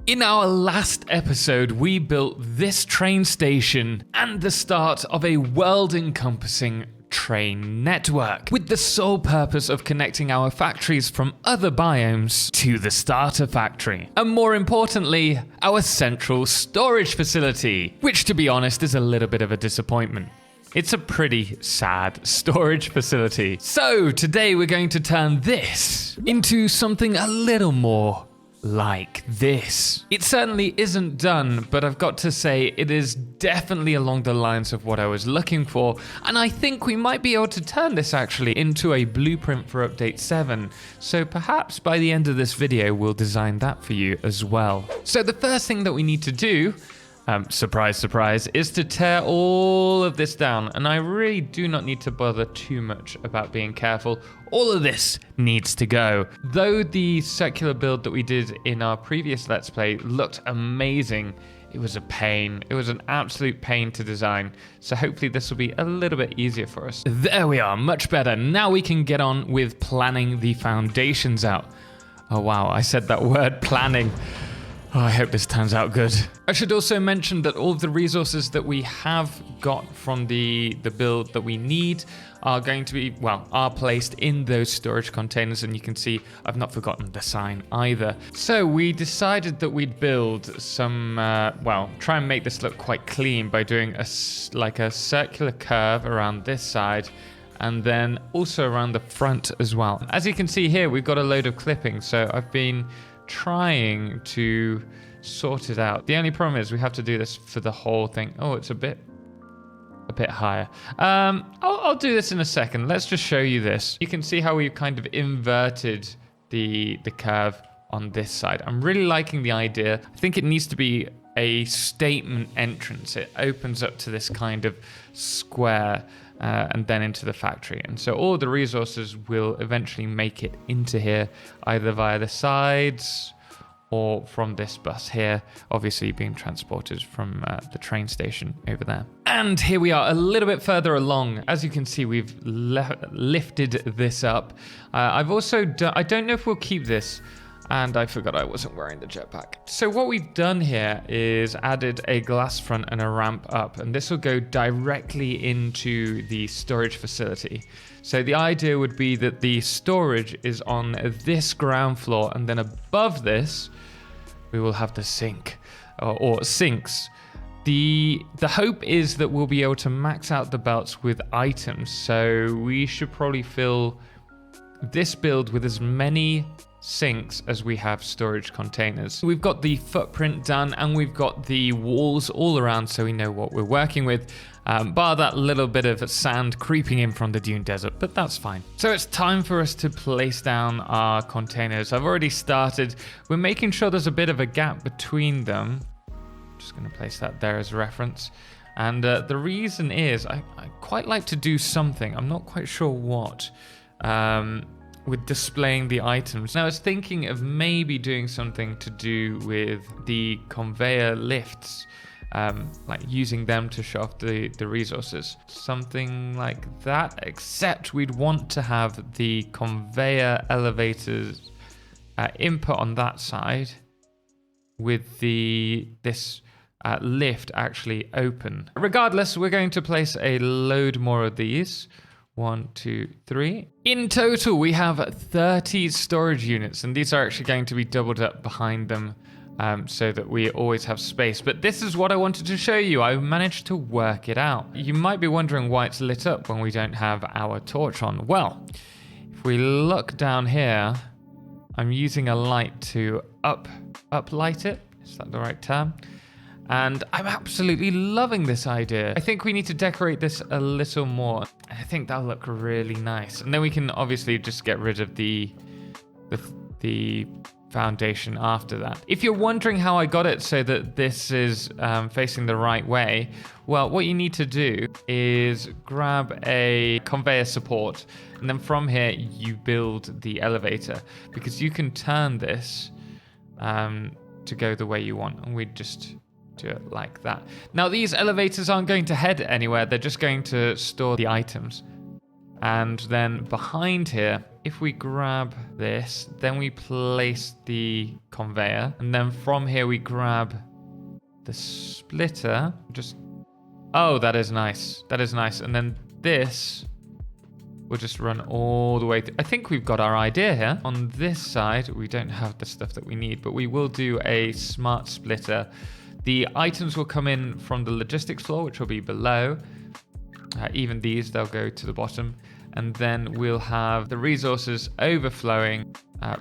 In our last episode, we built this train station and the start of a world-encompassing train network with the sole purpose of connecting our factories from other biomes to the starter factory. And more importantly, our central storage facility, which to be honest is a little bit of a disappointment. It's a pretty sad storage facility. So today we're going to turn this into something a little more like this. It certainly isn't done, but I've got to say it is definitely along the lines of what I was looking for, and I think we might be able to turn this actually into a blueprint for update 7, so perhaps by the end of this video we'll design that for you as well. So the first thing that we need to do, surprise, surprise, is to tear all of this down. And I really do not need to bother too much about being careful. All of this needs to go. Though the circular build that we did in our previous Let's Play looked amazing, it was a pain. It was an absolute pain to design. So hopefully this will be a little bit easier for us. There we are, much better. Now we can get on with planning the foundations out. Oh wow, I said that word, planning. Oh, I hope this turns out good. I should also mention that all of the resources that we have got from the build that we need are going to be, well, are placed in those storage containers, and you can see I've not forgotten the sign either. So we decided that we'd build some, well, try and make this look quite clean by doing a circular curve around this side, and then also around the front as well. As you can see here, we've got a load of clipping, so I've been trying to sort it out. The only problem is we have to do this for the whole thing. Oh, it's a bit higher. I'll do this in a second. Let's just show you this. You can see how we've kind of inverted the curve on this side. I'm really liking the idea. I think it needs to be a statement entrance. It opens up to this kind of square and then into the factory. And so all the resources will eventually make it into here, either via the sides or from this bus here, obviously being transported from the train station over there. And here we are a little bit further along. As you can see, we've lifted this up. I've also done, I don't know if we'll keep this, and I forgot I wasn't wearing the jetpack. So what we've done here is added a glass front and a ramp up, and this will go directly into the storage facility. So the idea would be that the storage is on this ground floor, and then above this, we will have the sink, or sinks. The hope is that we'll be able to max out the belts with items. So we should probably fill this build with as many sinks as we have storage containers. We've got the footprint done, and we've got the walls all around, so we know what we're working with, bar that little bit of sand creeping in from the dune desert, but that's fine. So it's time for us to place down our containers. I've already started. We're making sure there's a bit of a gap between them. Just going to place that there as a reference. And the reason is I quite like to do something. I'm not quite sure what. With displaying the items. Now I was thinking of maybe doing something to do with the conveyor lifts, like using them to show off the resources. Something like that, except we'd want to have the conveyor elevators input on that side with this lift actually open. Regardless, we're going to place a load more of these. 1, 2, 3. In total, we have 30 storage units, and these are actually going to be doubled up behind them so that we always have space. But this is what I wanted to show you. I managed to work it out. You might be wondering why it's lit up when we don't have our torch on. Well, if we look down here, I'm using a light to uplight it. Is that the right term? And I'm absolutely loving this idea. I think we need to decorate this a little more. I think that'll look really nice. And then we can obviously just get rid of the foundation after that. If you're wondering how I got it so that this is facing the right way, well, what you need to do is grab a conveyor support, and then from here you build the elevator, because you can turn this to go the way you want, and we just do it like that. Now these elevators aren't going to head anywhere, they're just going to store the items. And then behind here, if we grab this, then we place the conveyor. And then from here, we grab the splitter. Oh, that is nice. That is nice. And then this will just run all the way through. I think we've got our idea here. On this side, we don't have the stuff that we need, but we will do a smart splitter. The items will come in from the logistics floor, which will be below. Even these, they'll go to the bottom. And then we'll have the resources overflowing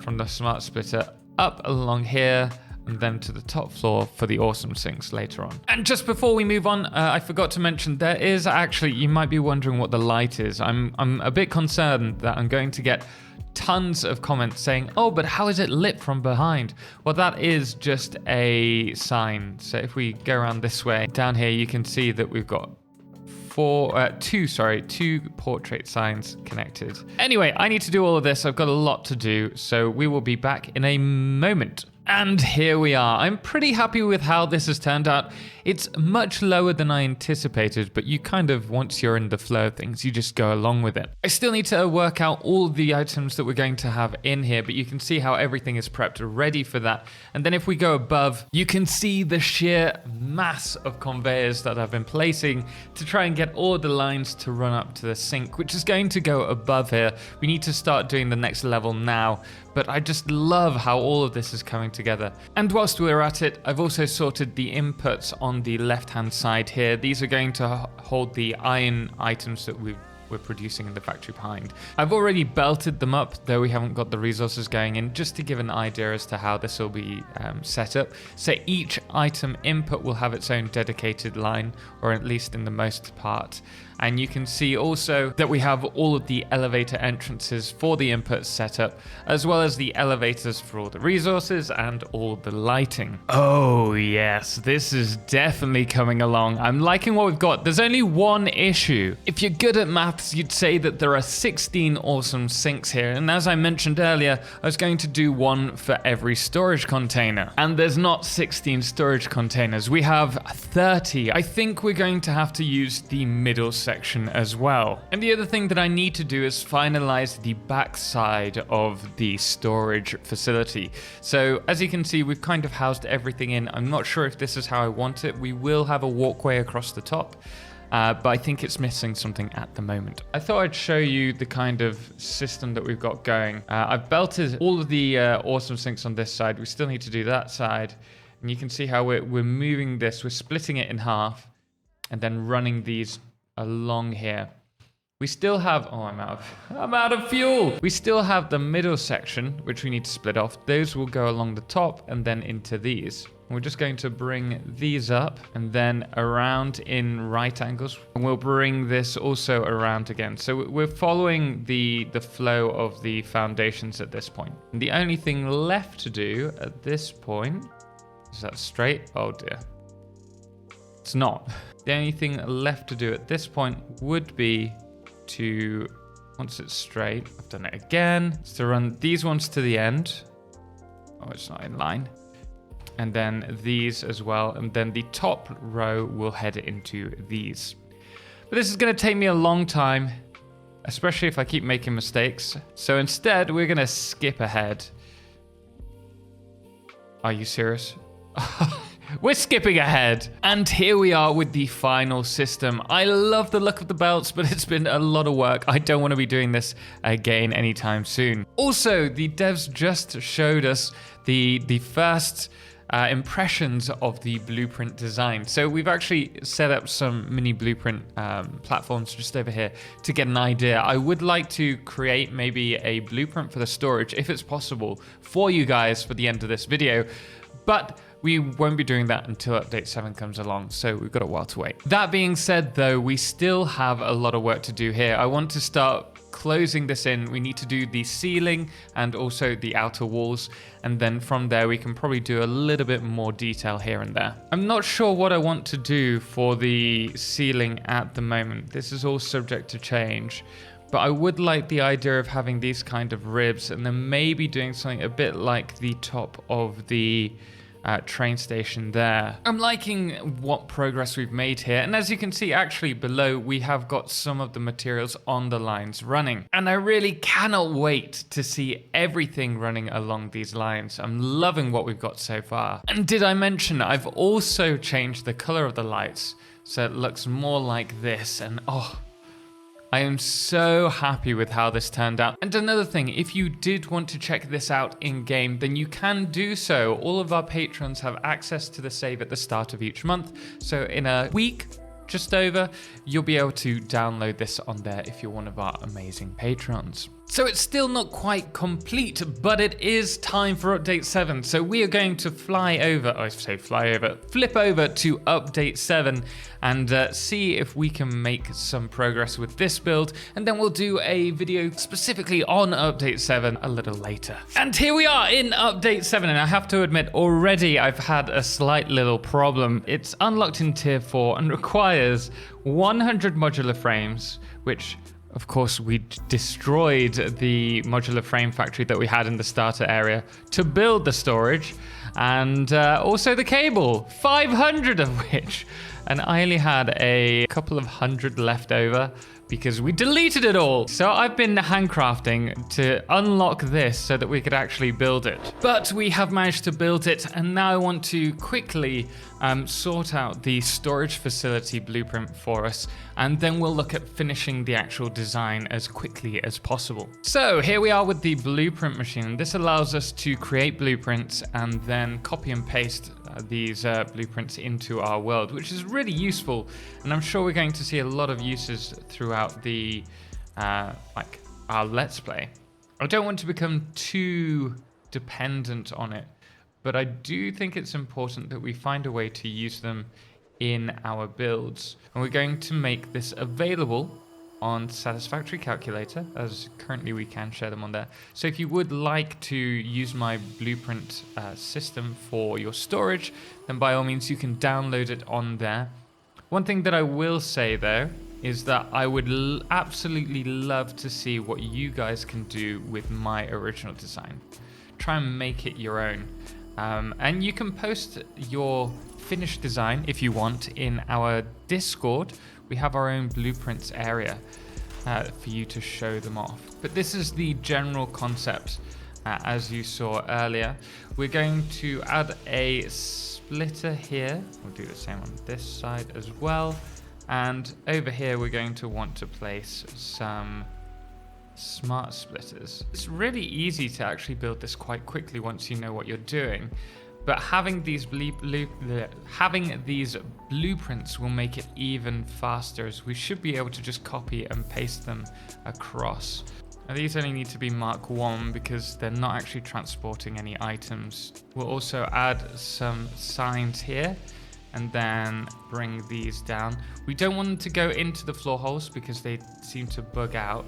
from the smart splitter up along here and then to the top floor for the awesome sinks later on. And just before we move on, I forgot to mention there is actually, you might be wondering what the light is. I'm a bit concerned that I'm going to get tons of comments saying, oh, but how is it lit from behind? Well, that is just a sign. So if we go around this way, down here, you can see that we've got two portrait signs connected. Anyway, I need to do all of this. I've got a lot to do, so we will be back in a moment. And here we are. I'm pretty happy with how this has turned out. It's much lower than I anticipated, but you kind of, once you're in the flow of things, you just go along with it. I still need to work out all the items that we're going to have in here, but you can see how everything is prepped ready for that. And then if we go above, you can see the sheer mass of conveyors that I've been placing to try and get all the lines to run up to the sink, which is going to go above here. We need to start doing the next level now, but I just love how all of this is coming together. And whilst we're at it, I've also sorted the inputs on the left-hand side here. These are going to hold the iron items that we're producing in the factory behind. I've already belted them up, though we haven't got the resources going in, just to give an idea as to how this will be set up. So each item input will have its own dedicated line, or at least in the most part. And you can see also that we have all of the elevator entrances for the inputs set up, as well as the elevators for all the resources and all the lighting. Oh yes, this is definitely coming along. I'm liking what we've got. There's only one issue. If you're good at maths, you'd say that there are 16 awesome sinks here. And as I mentioned earlier, I was going to do one for every storage container. And there's not 16 storage containers. We have 30. I think we're going to have to use the middle section as well. And the other thing that I need to do is finalize the backside of the storage facility. So as you can see, we've kind of housed everything in. I'm not sure if this is how I want it. We will have a walkway across the top, but I think it's missing something at the moment. I thought I'd show you the kind of system that we've got going. I've belted all of the awesome sinks on this side. We still need to do that side. And you can see how we're moving this. We're splitting it in half and then running these along here. We still have, oh, I'm out of fuel. We still have the middle section, which we need to split off. Those will go along the top and then into these. We're just going to bring these up and then around in right angles. And we'll bring this also around again. So we're following the flow of the foundations at this point. And the only thing left to do at this point, is that straight? Oh dear. It's not. The only thing left to do at this point would be to, once it's straight, I've done it again, is to run these ones to the end. Oh, it's not in line. And then these as well. And then the top row will head into these. But this is going to take me a long time, especially if I keep making mistakes. So instead, we're going to skip ahead. Are you serious? We're skipping ahead. And here we are with the final system. I love the look of the belts, but it's been a lot of work. I don't want to be doing this again anytime soon. Also, the devs just showed us the first impressions of the blueprint design. So we've actually set up some mini blueprint platforms just over here to get an idea. I would like to create maybe a blueprint for the storage, if it's possible, for you guys for the end of this video. But we won't be doing that until update 7 comes along, so we've got a while to wait. That being said, though, we still have a lot of work to do here. I want to start closing this in. We need to do the ceiling and also the outer walls, and then from there we can probably do a little bit more detail here and there. I'm not sure what I want to do for the ceiling at the moment. This is all subject to change. But I would like the idea of having these kind of ribs and then maybe doing something a bit like the top of the train station there. I'm liking what progress we've made here, and as you can see actually below we have got some of the materials on the lines running, and I really cannot wait to see everything running along these lines. I'm loving what we've got so far. And did I mention I've also changed the color of the lights so it looks more like this, and oh, I am so happy with how this turned out. And another thing, if you did want to check this out in game, then you can do so. All of our patrons have access to the save at the start of each month. So in a week, just over, you'll be able to download this on there if you're one of our amazing patrons. So it's still not quite complete, but it is time for update 7. So we are going to flip over to update 7 and see if we can make some progress with this build. And then we'll do a video specifically on update 7 a little later. And here we are in update 7. And I have to admit, already I've had a slight little problem. It's unlocked in tier 4 and requires 100 modular frames, which of course, we destroyed the modular frame factory that we had in the starter area to build the storage and also the cable, 500 of which. And I only had a couple of hundred left over because we deleted it all. So I've been handcrafting to unlock this so that we could actually build it. But we have managed to build it, and now I want to quickly sort out the storage facility blueprint for us, and then we'll look at finishing the actual design as quickly as possible. So here we are with the blueprint machine. This allows us to create blueprints and then copy and paste these blueprints into our world, which is really useful, and I'm sure we're going to see a lot of uses throughout the like our Let's Play. I don't want to become too dependent on it, but I do think it's important that we find a way to use them in our builds, and we're going to make this available on Satisfactory calculator, as currently we can share them on there. So if you would like to use my blueprint system for your storage, then by all means you can download it on there. One thing that I will say though is that I would absolutely love to see what you guys can do with my original design. Try and make it your own, and you can post your finished design if you want in our Discord. We have our own blueprints area for you to show them off. But this is the general concept as you saw earlier. We're going to add a splitter here. We'll do the same on this side as well. And over here we're going to want to place some smart splitters. It's really easy to actually build this quite quickly once you know what you're doing. But having these blueprints will make it even faster, as we should be able to just copy and paste them across. Now these only need to be Mark 1 because they're not actually transporting any items. We'll also add some signs here and then bring these down. We don't want them to go into the floor holes because they seem to bug out.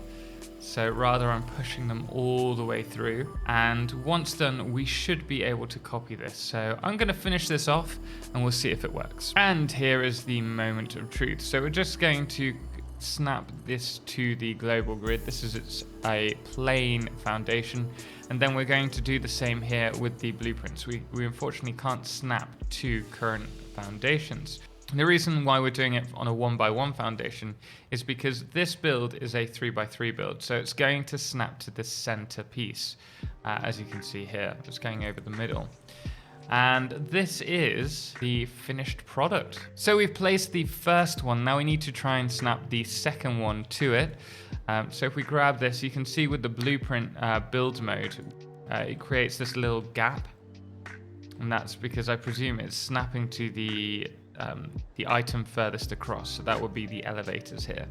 So rather I'm pushing them all the way through, and once done we should be able to copy this. So I'm going to finish this off and we'll see if it works. And here is the moment of truth. So we're just going to snap this to the global grid. This is a plain foundation, and then we're going to do the same here with the blueprints. We unfortunately can't snap to current foundations. The reason why we're doing it on a 1x1 foundation is because this build is a 3x3 build, so it's going to snap to the center piece, as you can see here, just going over the middle. And this is the finished product. So we've placed the first one, now we need to try and snap the second one to it. So if we grab this, you can see with the blueprint build mode, it creates this little gap, and that's because I presume it's snapping to the item furthest across, so that would be the elevators here.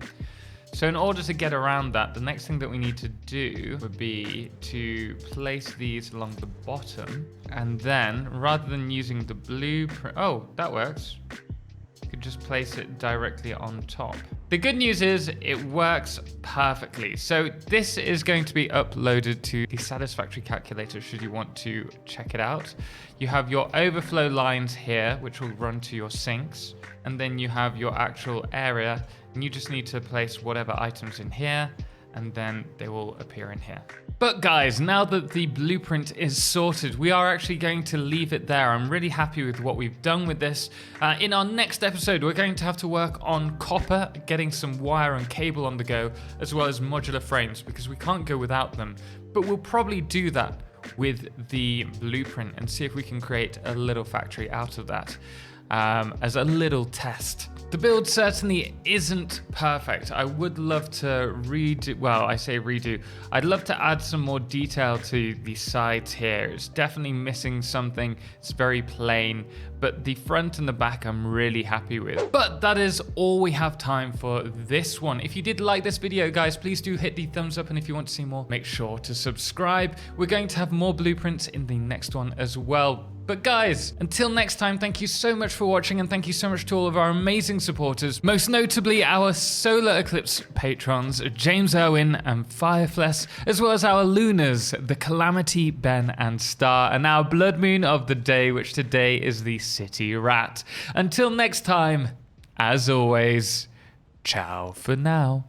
So in order to get around that, the next thing that we need to do would be to place these along the bottom, and then rather than using the blueprint, oh, that works. You could just place it directly on top. The good news is it works perfectly. So this is going to be uploaded to the Satisfactory calculator should you want to check it out. You have your overflow lines here, which will run to your sinks. And then you have your actual area, and you just need to place whatever items in here. and then they will appear in here. But guys, now that the blueprint is sorted, we are actually going to leave it there. I'm really happy with what we've done with this. In our next episode, we're going to have to work on copper, getting some wire and cable on the go, as well as modular frames, because we can't go without them. But we'll probably do that with the blueprint and see if we can create a little factory out of that as a little test. The build certainly isn't perfect. I would love to redo, well, I say redo. I'd love to add some more detail to the sides here. It's definitely missing something. It's very plain, but the front and the back I'm really happy with. But that is all we have time for this one. If you did like this video, guys, please do hit the thumbs up, and if you want to see more, make sure to subscribe. We're going to have more blueprints in the next one as well. But guys, until next time, thank you so much for watching, and thank you so much to all of our amazing supporters, most notably our Solar Eclipse patrons, James Irwin and Firefless, as well as our Lunars, the Calamity, Ben and Star, and our Blood Moon of the day, which today is the City Rat. Until next time, as always, ciao for now.